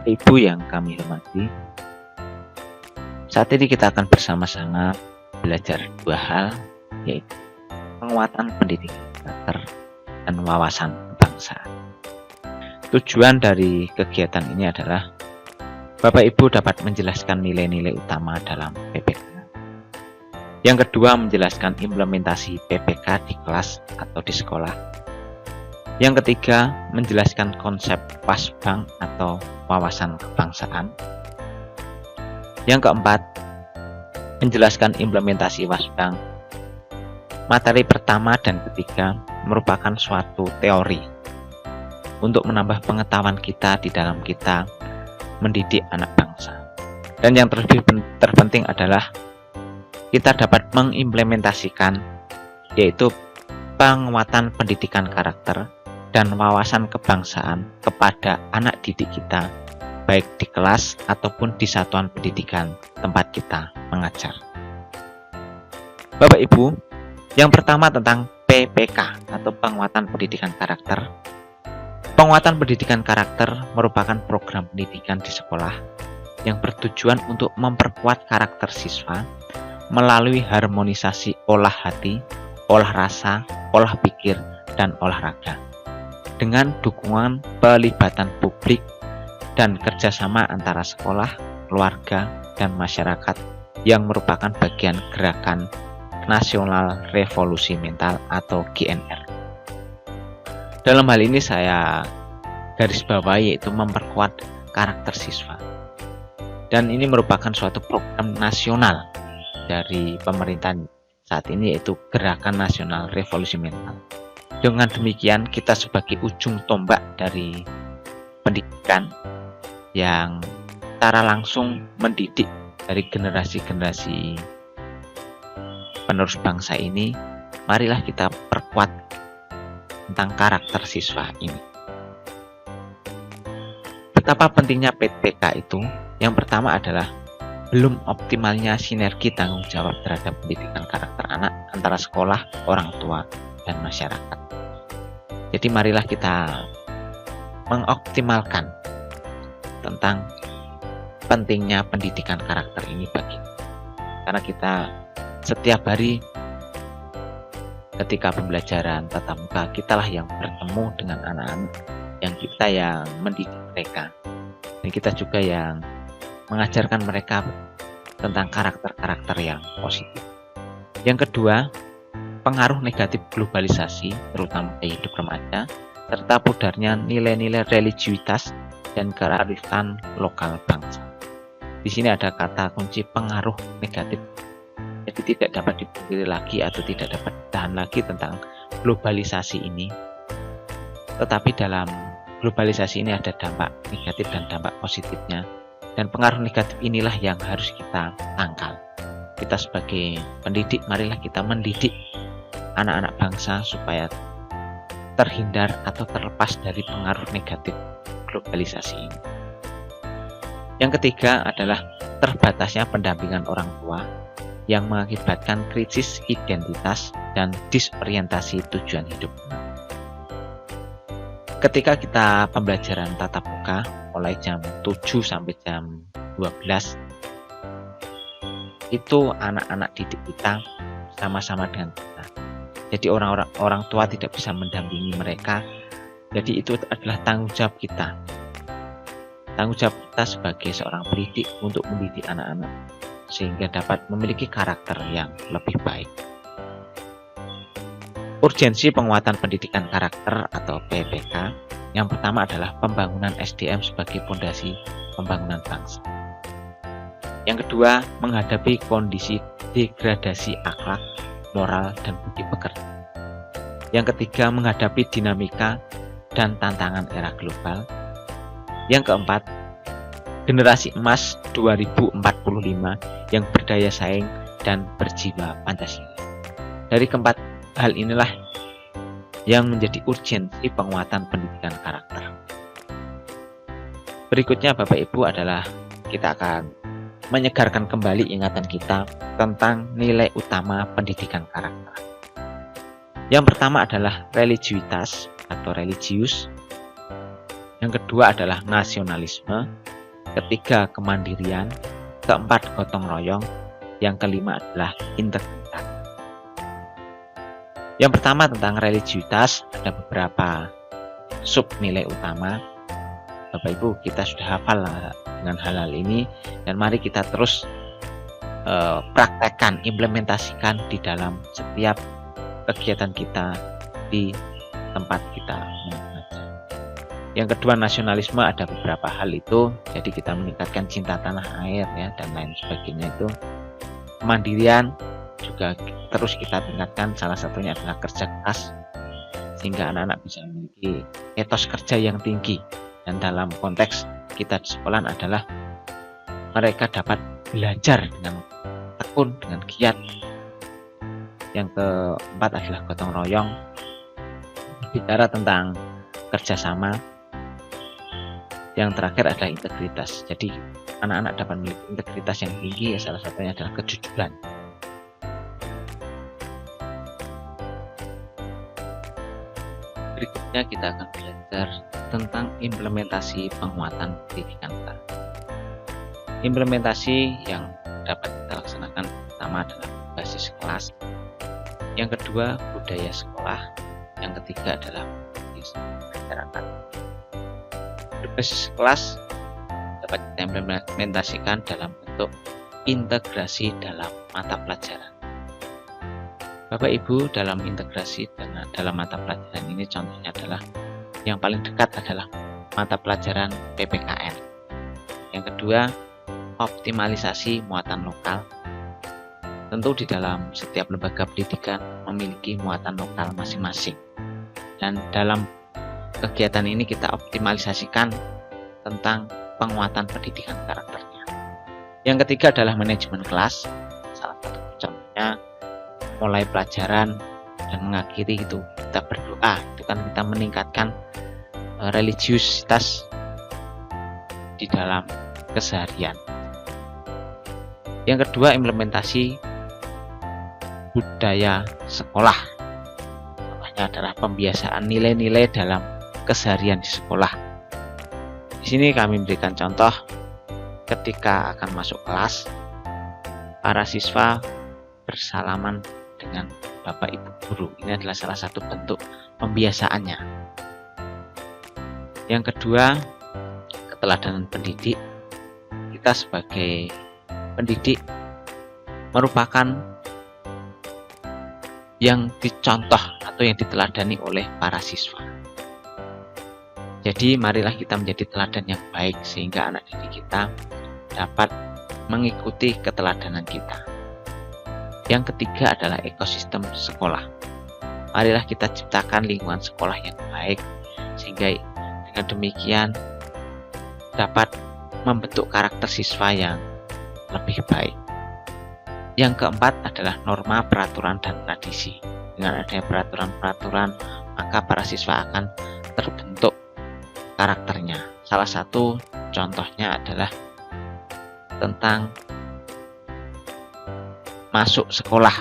Ibu yang kami hormati, saat ini kita akan bersama-sama belajar dua hal, yaitu penguatan pendidikan karakter dan wawasan kebangsaan. Tujuan dari kegiatan ini adalah Bapak Ibu dapat menjelaskan nilai-nilai utama dalam PPK. Yang kedua, menjelaskan implementasi PPK di kelas atau di sekolah. Yang ketiga, menjelaskan konsep Wasbang atau wawasan kebangsaan. Yang keempat, menjelaskan implementasi Wasbang. Materi pertama dan ketiga merupakan suatu teori untuk menambah pengetahuan kita di dalam kita mendidik anak bangsa. Dan yang terpenting adalah kita dapat mengimplementasikan, yaitu penguatan pendidikan karakter dan wawasan kebangsaan kepada anak didik kita, baik di kelas ataupun di satuan pendidikan tempat kita mengajar. Bapak Ibu, yang pertama tentang PPK atau penguatan pendidikan karakter. Penguatan pendidikan karakter merupakan program pendidikan di sekolah yang bertujuan untuk memperkuat karakter siswa melalui harmonisasi olah hati, olah rasa, olah pikir, dan olahraga dengan dukungan pelibatan publik dan kerjasama antara sekolah, keluarga, dan masyarakat yang merupakan bagian gerakan Nasional Revolusi Mental atau GNR. Dalam hal ini saya garis bawahi, yaitu memperkuat karakter siswa. Dan ini merupakan suatu program nasional dari pemerintahan saat ini, yaitu Gerakan Nasional Revolusi Mental. Dengan demikian, kita sebagai ujung tombak dari pendidikan yang secara langsung mendidik dari generasi-generasi penerus bangsa ini, marilah kita perkuat tentang karakter siswa ini. Betapa pentingnya PPK itu, yang pertama adalah belum optimalnya sinergi tanggung jawab terhadap pendidikan karakter anak antara sekolah, orang tua, dan masyarakat. Jadi marilah kita mengoptimalkan tentang pentingnya pendidikan karakter ini bagi kita. Karena kita setiap hari ketika pembelajaran tatap muka, kitalah yang bertemu dengan anak-anak, yang mendidik mereka, dan kita juga yang mengajarkan mereka tentang karakter-karakter yang positif. Yang kedua, pengaruh negatif globalisasi terutama di hidup remaja, serta pudarnya nilai-nilai religiusitas dan kearifan lokal bangsa. Di sini ada kata kunci pengaruh negatif. Jadi tidak dapat dipungkiri lagi atau tidak dapat ditahan lagi tentang globalisasi ini. Tetapi dalam globalisasi ini ada dampak negatif dan dampak positifnya. Dan pengaruh negatif inilah yang harus kita tangkal. Kita sebagai pendidik, marilah kita mendidik anak-anak bangsa supaya terhindar atau terlepas dari pengaruh negatif globalisasi ini. Yang ketiga adalah terbatasnya pendampingan orang tua yang mengakibatkan krisis identitas dan disorientasi tujuan hidup. Ketika kita pembelajaran tatap muka mulai jam 7 sampai jam 12, itu anak-anak didik kita sama-sama dengan kita. Jadi orang tua tidak bisa mendampingi mereka. Jadi itu adalah tanggung jawab kita. Tanggung jawab kita sebagai seorang pendidik untuk mendidik anak-anak sehingga dapat memiliki karakter yang lebih baik. Urgensi penguatan pendidikan karakter atau PPK. Yang pertama adalah pembangunan SDM sebagai fondasi pembangunan bangsa. Yang kedua, menghadapi kondisi degradasi akhlak, moral, dan budi pekerti. Yang ketiga, menghadapi dinamika dan tantangan era global. Yang keempat, generasi emas 2045 yang berdaya saing dan berjiwa Pancasila. Dari keempat hal inilah yang menjadi urgensi penguatan pendidikan karakter. Berikutnya Bapak Ibu adalah kita akan menyegarkan kembali ingatan kita tentang nilai utama pendidikan karakter. Yang pertama adalah religiusitas atau religius. Yang kedua adalah nasionalisme. ketiga kemandirian, keempat gotong royong, yang kelima adalah integritas. Yang pertama tentang religiusitas, ada beberapa sub nilai utama. Bapak Ibu, kita sudah hafal dengan hal-hal ini, dan mari kita terus praktekkan, implementasikan di dalam setiap kegiatan kita di tempat kita mengajar. Yang kedua, nasionalisme, ada beberapa hal itu, jadi kita meningkatkan cinta tanah air ya, dan lain sebagainya itu. Kemandirian juga terus kita tingkatkan, salah satunya adalah kerja keras sehingga anak-anak bisa memiliki etos kerja yang tinggi, dan dalam konteks kita di sekolah adalah mereka dapat belajar dengan tekun, dengan giat. Yang keempat adalah gotong royong, bicara tentang kerjasama. Yang terakhir adalah integritas, jadi anak-anak dapat memiliki integritas yang tinggi, ya, salah satunya adalah kejujuran. Berikutnya kita akan belajar tentang implementasi penguatan pendidikan karakter. Implementasi yang dapat kita laksanakan pertama adalah basis kelas, yang kedua budaya sekolah, yang ketiga adalah masyarakat. Berbasis kelas dapat kita implementasikan dalam bentuk integrasi dalam mata pelajaran. Bapak Ibu, dalam integrasi dan dalam mata pelajaran ini contohnya adalah yang paling dekat adalah mata pelajaran PPKN. Yang kedua, optimalisasi muatan lokal. Tentu di dalam setiap lembaga pendidikan memiliki muatan lokal masing-masing, dan dalam kegiatan ini kita optimalisasikan tentang penguatan pendidikan karakternya. Yang ketiga adalah manajemen kelas. Salah satu contohnya mulai pelajaran dan mengakhiri itu kita berdoa, itu kan kita meningkatkan religiusitas di dalam keseharian. Yang kedua, implementasi budaya sekolah. Contohnya adalah pembiasaan nilai-nilai dalam keseharian di sekolah. Di sini kami memberikan contoh ketika akan masuk kelas, para siswa bersalaman dengan Bapak Ibu guru. Ini adalah salah satu bentuk pembiasaannya. Yang kedua, keteladanan pendidik. Kita sebagai pendidik merupakan yang dicontoh atau yang diteladani oleh para siswa. Jadi marilah kita menjadi teladan yang baik sehingga anak didik kita dapat mengikuti keteladanan kita. Yang ketiga adalah ekosistem sekolah. Marilah kita ciptakan lingkungan sekolah yang baik sehingga dengan demikian dapat membentuk karakter siswa yang lebih baik. Yang keempat adalah norma, peraturan, dan tradisi. Dengan adanya peraturan-peraturan, maka para siswa akan terbentuk karakternya. Salah satu contohnya adalah tentang masuk sekolah.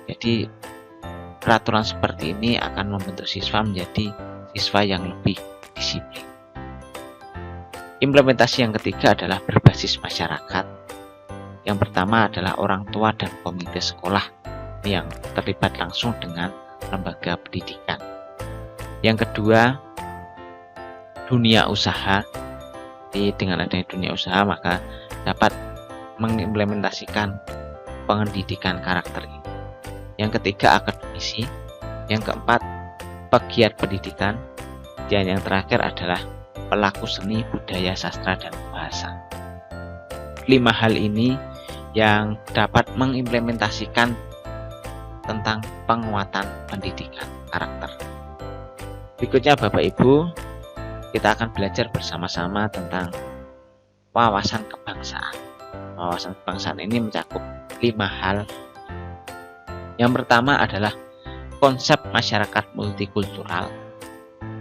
Jadi peraturan seperti ini akan membentuk siswa menjadi siswa yang lebih disiplin. Implementasi yang ketiga adalah berbasis masyarakat. Yang pertama adalah orang tua dan komite sekolah yang terlibat langsung dengan lembaga pendidikan. Yang kedua, dunia usaha. Dengan adanya dunia usaha maka dapat mengimplementasikan pendidikan karakter ini. Yang ketiga, akademisi. Yang keempat, pegiat pendidikan. Dan yang terakhir adalah pelaku seni, budaya, sastra, dan bahasa. 5 hal ini yang dapat mengimplementasikan tentang penguatan pendidikan karakter. Berikutnya Bapak Ibu, kita akan belajar bersama-sama tentang wawasan kebangsaan. Wawasan kebangsaan ini mencakup 5 hal. Yang pertama adalah konsep masyarakat multikultural.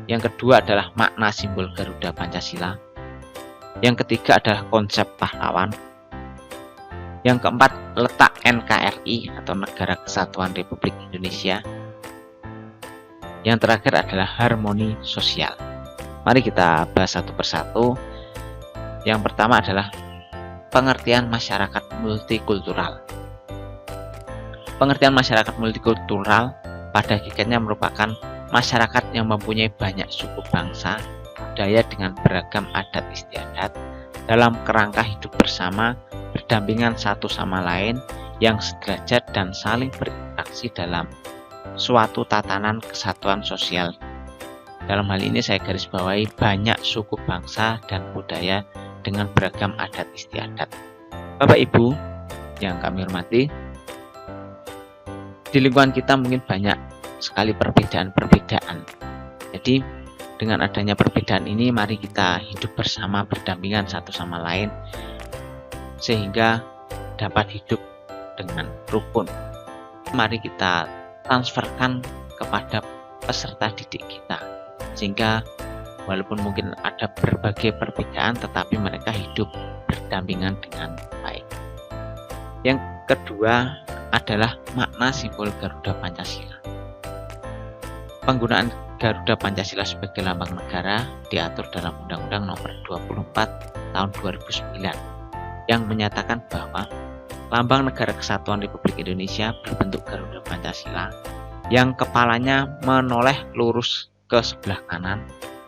Yang kedua adalah makna simbol Garuda Pancasila. Yang ketiga adalah konsep pahlawan. Yang keempat, letak NKRI atau Negara Kesatuan Republik Indonesia. Yang terakhir adalah harmoni sosial. Mari kita bahas satu persatu. Yang pertama adalah pengertian masyarakat multikultural. Pengertian masyarakat multikultural pada hakikatnya merupakan masyarakat yang mempunyai banyak suku bangsa, budaya dengan beragam adat istiadat dalam kerangka hidup bersama, berdampingan satu sama lain, yang sederajat dan saling berinteraksi dalam suatu tatanan kesatuan sosial. Dalam hal ini saya garis bawahi banyak suku bangsa dan budaya dengan beragam adat istiadat. Bapak Ibu yang kami hormati, di lingkungan kita mungkin banyak sekali perbedaan-perbedaan. Jadi dengan adanya perbedaan ini, mari kita hidup bersama, berdampingan satu sama lain, sehingga dapat hidup dengan rukun. Mari kita transferkan kepada peserta didik kita, sehingga walaupun mungkin ada berbagai perbedaan, tetapi mereka hidup berdampingan dengan baik. Yang kedua adalah makna simbol Garuda Pancasila. Penggunaan Garuda Pancasila sebagai lambang negara diatur dalam Undang-Undang Nomor 24 Tahun 2009 yang menyatakan bahwa lambang negara kesatuan Republik Indonesia berbentuk Garuda Pancasila yang kepalanya menoleh lurus ke sebelah kanan,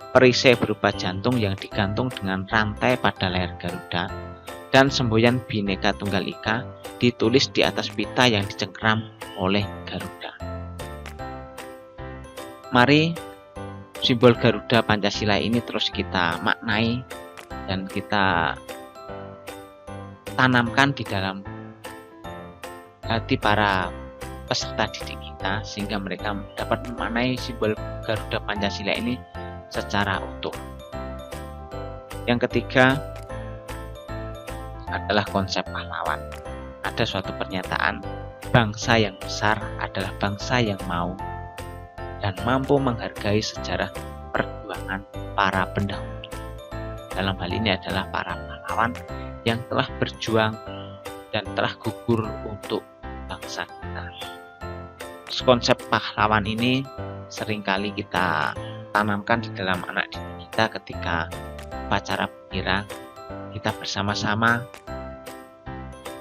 perisai berupa jantung yang digantung dengan rantai pada leher Garuda, dan semboyan Bhinneka Tunggal Ika ditulis di atas pita yang dicengkeram oleh Garuda. Mari simbol Garuda Pancasila ini terus kita maknai dan kita tanamkan di dalam hati para peserta didik kita, sehingga mereka dapat memaknai simbol Garuda Pancasila ini secara utuh. Yang ketiga adalah konsep pahlawan. Ada suatu pernyataan, bangsa yang besar adalah bangsa yang mau dan mampu menghargai sejarah perjuangan para pendahulu. Dalam hal ini adalah para pahlawan yang telah berjuang dan telah gugur untuk bangsa kita. Konsep pahlawan ini seringkali kita tanamkan di dalam anak didik kita ketika upacara bendera, kita bersama-sama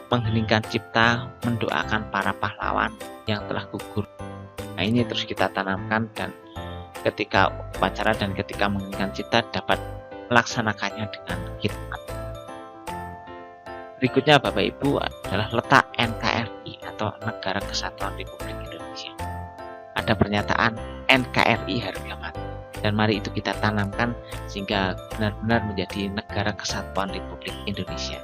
mengheningkan cipta, mendoakan para pahlawan yang telah gugur. Nah, ini terus kita tanamkan, dan ketika upacara dan ketika mengheningkan cipta dapat melaksanakannya dengan khidmat. Berikutnya Bapak Ibu adalah letak NKRI atau Negara Kesatuan Republik Indonesia. Ada pernyataan NKRI harga mati, dan mari itu kita tanamkan sehingga benar-benar menjadi Negara Kesatuan Republik Indonesia.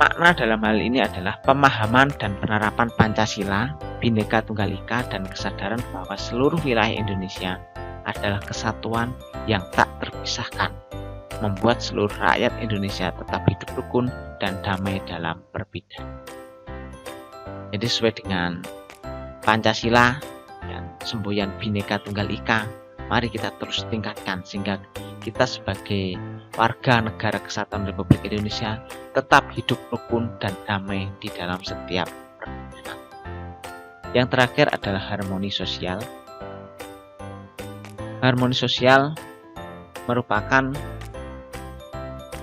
Makna dalam hal ini adalah pemahaman dan penerapan Pancasila, Bhinneka Tunggal Ika, dan kesadaran bahwa seluruh wilayah Indonesia adalah kesatuan yang tak terpisahkan, membuat seluruh rakyat Indonesia tetap hidup rukun dan damai dalam perbedaan. Jadi sesuai dengan Pancasila dan semboyan Bhinneka Tunggal Ika, mari kita terus tingkatkan sehingga kita sebagai warga negara kesatuan Republik Indonesia tetap hidup rukun dan damai di dalam setiap perbedaan. Yang terakhir adalah harmoni sosial. Harmoni sosial merupakan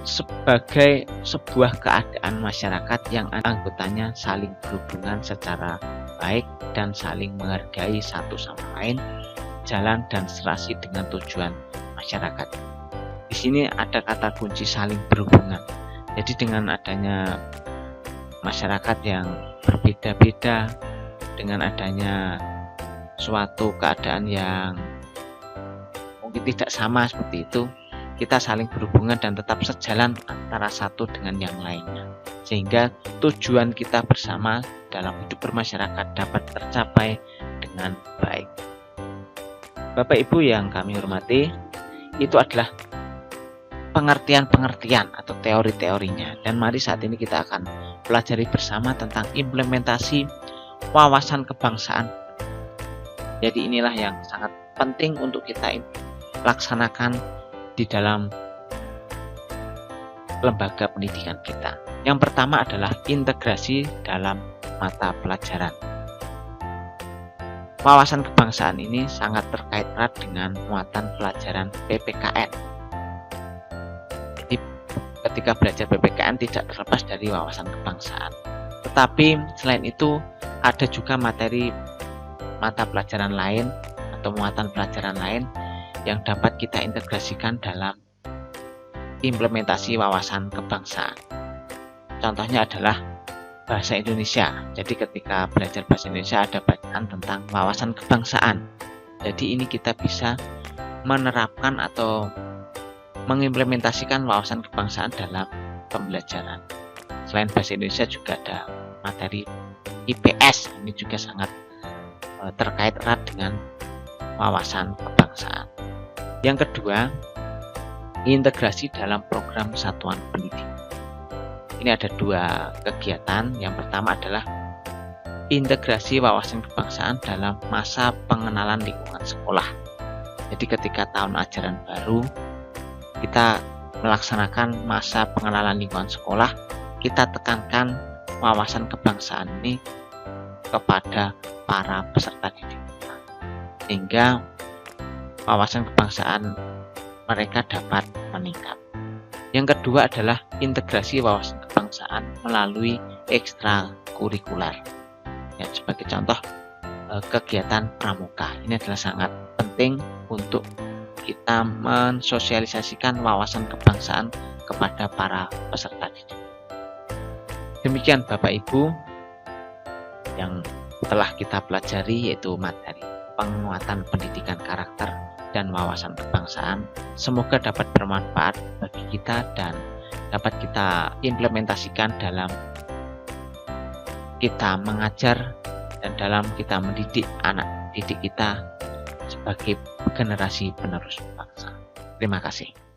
sebagai sebuah keadaan masyarakat yang anggotanya saling berhubungan secara baik dan saling menghargai satu sama lain, jalan dan serasi dengan tujuan masyarakat. Di sini ada kata kunci saling berhubungan. Jadi dengan adanya masyarakat yang berbeda-beda, dengan adanya suatu keadaan yang mungkin tidak sama seperti itu, kita saling berhubungan dan tetap sejalan antara satu dengan yang lainnya, sehingga tujuan kita bersama dalam hidup bermasyarakat dapat tercapai dengan baik. Bapak Ibu yang kami hormati, itu adalah pengertian-pengertian atau teori-teorinya, dan mari saat ini kita akan pelajari bersama tentang implementasi wawasan kebangsaan. Jadi inilah yang sangat penting untuk kita laksanakan di dalam lembaga pendidikan kita. Yang pertama adalah integrasi dalam mata pelajaran. Wawasan kebangsaan ini sangat terkait erat dengan muatan pelajaran PPKN. ketika belajar PPKN tidak terlepas dari wawasan kebangsaan. Tetapi selain itu ada juga materi mata pelajaran lain atau muatan pelajaran lain yang dapat kita integrasikan dalam implementasi wawasan kebangsaan. Contohnya adalah bahasa Indonesia. Jadi ketika belajar bahasa Indonesia ada bacaan tentang wawasan kebangsaan. Jadi ini kita bisa menerapkan atau mengimplementasikan wawasan kebangsaan dalam pembelajaran. Selain bahasa Indonesia juga ada materi IPS. Ini juga sangat terkait erat dengan wawasan kebangsaan. Yang kedua, integrasi dalam program satuan pendidikan. Ini ada dua kegiatan. Yang pertama adalah integrasi wawasan kebangsaan dalam masa pengenalan lingkungan sekolah. Jadi ketika tahun ajaran baru kita melaksanakan masa pengenalan lingkungan sekolah, kita tekankan wawasan kebangsaan ini kepada para peserta didik, sehingga wawasan kebangsaan mereka dapat meningkat. Yang kedua adalah integrasi wawasan kebangsaan melalui ekstrakurikuler. Ya, sebagai contoh kegiatan pramuka. Ini adalah sangat penting untuk kita mensosialisasikan wawasan kebangsaan kepada para peserta didik. Demikian Bapak Ibu yang telah kita pelajari, yaitu materi penguatan pendidikan karakter dan wawasan kebangsaan. Semoga dapat bermanfaat bagi kita dan dapat kita implementasikan dalam kita mengajar dan dalam kita mendidik anak didik kita sebagai generasi penerus bangsa. Terima kasih.